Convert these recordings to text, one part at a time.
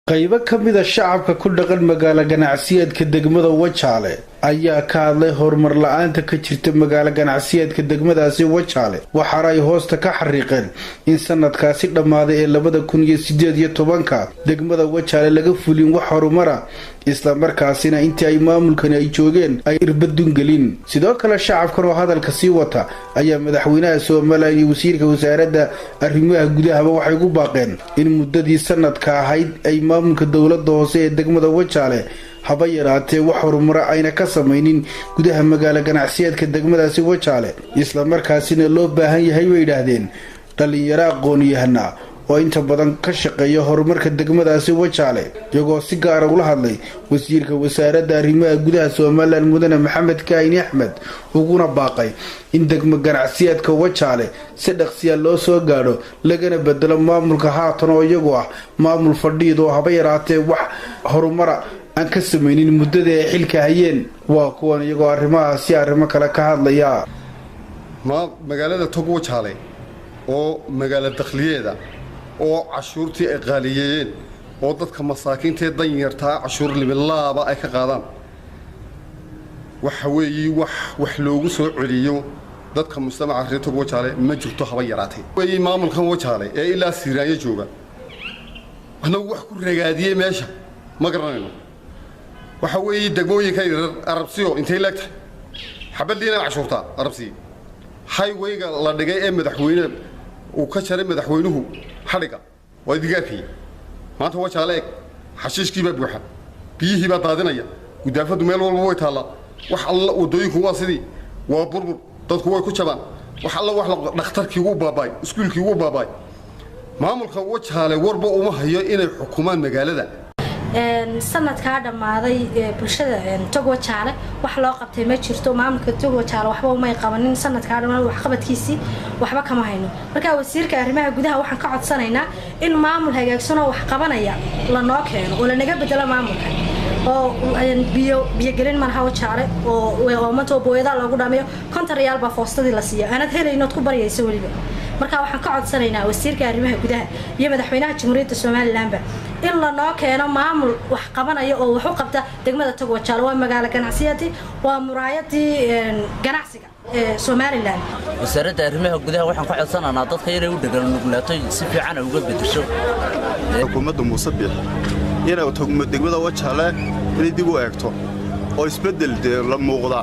qaybo ka mid ah shacabka ku dhaqan magaalo ganacsiyeedka degmada Wajaale ayaa ka hadlay horumar la'aanta ka jirta magaalo ganacsiyeedka degmadaasi Wajaale waxaana ay hoosta ka xariiqeen in sanadkaasi dhamaaday ee 2018 degmada Wajaale laga fulin wax horumar isla markaasina intii ay maamulkan ay joogeen ay irbadun galin sidoo kale shacabkan oo hadalka sii wata ayaa madaxweynaha Soomaaliya iyo wasiirka wasaaradda arrimaha gudaha waxay ugu baaqeen in muddadii sanadka ahayd ay maamulka dawladda hoose ee degmada Wajaale haba yaraatee wax horumar ayna ka sameeynin gudaha magaalo ganacsiyeedka degmadaasi Wajaale isla markaasina loo baahan yahay way yiraahdeen dhalinyaro aqoon-yahana oo inta badan ka shaqeeya horumarka degmadaasi Wajaale iyagoo si gaar ah ula hadlay wasiirka wasaaradda arrimaha gudaha Soomaaliland mudane Maxamed Kaini Ahmed uguna baaqay in degmo ganacsiyeedka Wajaale si dhaqsiya loo soo gaaro lagana bedelo maamulka haatan oo iyagu ah maamul fadhiid oo haba yaraatee wax horumar aan ka sameeynin muddada ay xilka hayeen waa kuwan iyagoo arrimahaasi arrimo kale ka hadlaya magaalada Tog Wajaale oo magaalo dakhliyeeda oo cashuurtii ay qaaliyeen oo dadka masaakiinta danyarta cashuur libilaaba ay ka qaadaan waxa weeyi wax loogu soo celiyo dadka mujtamaca reer Tog Wajaale ma jirto haba yaraatay weeyi maamulkan Wajaale ee ilaa Siiraayo jooga anagu wax ku ragaadiyay meesha ma garanayno waxa weeyi degmooyinka Arabsiyo intay leegtahay xabadiina cashuurta Arabsiyo highway-ga la dhigay ee madaxweyne uu ka jaray madaxweynuhu xariga waa digaagkii maanta Wajaale xashiishkii baa buuxa biyihii baa daadinaya gudaafadu meel walba way taala wax alla wadooyinku waa sidii waa burbur dadku way ku jabaan wax alla wax dhakhtarkii ugu baabay iskuulkii ugu baabay maamulka Wajaale warba uma hayo inay xukumaan magaalada sanadka dhamaaday bulshada Tog Wajaale wax loo qabtay ma jirto maamulka Tog Wajaale waxba uma qabanin sanadka dhamaaday wax qabadkiisi waxba kama hayno marka wasiirka arrimaha gudaha waxaan ka codsanaynaa in maamul hagaagsan oo wax qabanaya la noo keeno oo la naga bedelo maamulka oo biyo gelin marha Wajaale oo maanta booyada lagu dhameeyo kontaryaal ba foostadii la siiyo aanad helayno ku bariyayso waliba marka waxaan ka codsanaynaa wasiirka arrimaha gudaha iyo madaxweynaha jamhuuriyadda Soomaaliland in la noo keeno maamul wax qabanaya oo wax u qabta degmada Tog Wajaale waa magaalo ganacsiyeed waa muraayadii ganacsiga Soomaaliland wasaaradda arrimaha gudaha waxaan ka codsanaynaa dadka inay u dhagan nuglaato si fiican uga bedesho xukuumadda Muusabix inay degmada Wajaale inay dib u eegto oo isbedel la muuqda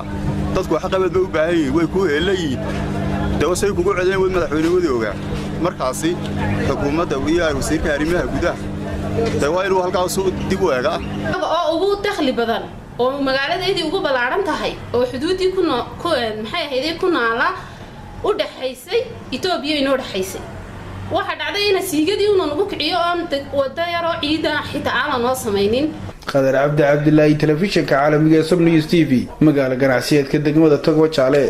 dadku waxa qabad u baahan yihiin way ku helayeen dawasay kugu codeen way madaxweynaha ogaa markaasi xukuumadda iyo wasiirka arrimaha gudaha dawayru halkaas dib u eega oo ugu dakhli badan oo magaaladeedii ugu balaaran tahay oo xuduudii maxay ahayd ku naala u dhaxaysay Itoobiya inoo dhaxaysay waxa dhacday in siigadii uu nagu kiciyo aan wada yaro ciida xitaa aan noo sameeynin Qadar Abdi Abdullahi telefishinka caalamiga Sub News TV magaalo ganacsiyeedka degmada Tog Wajaale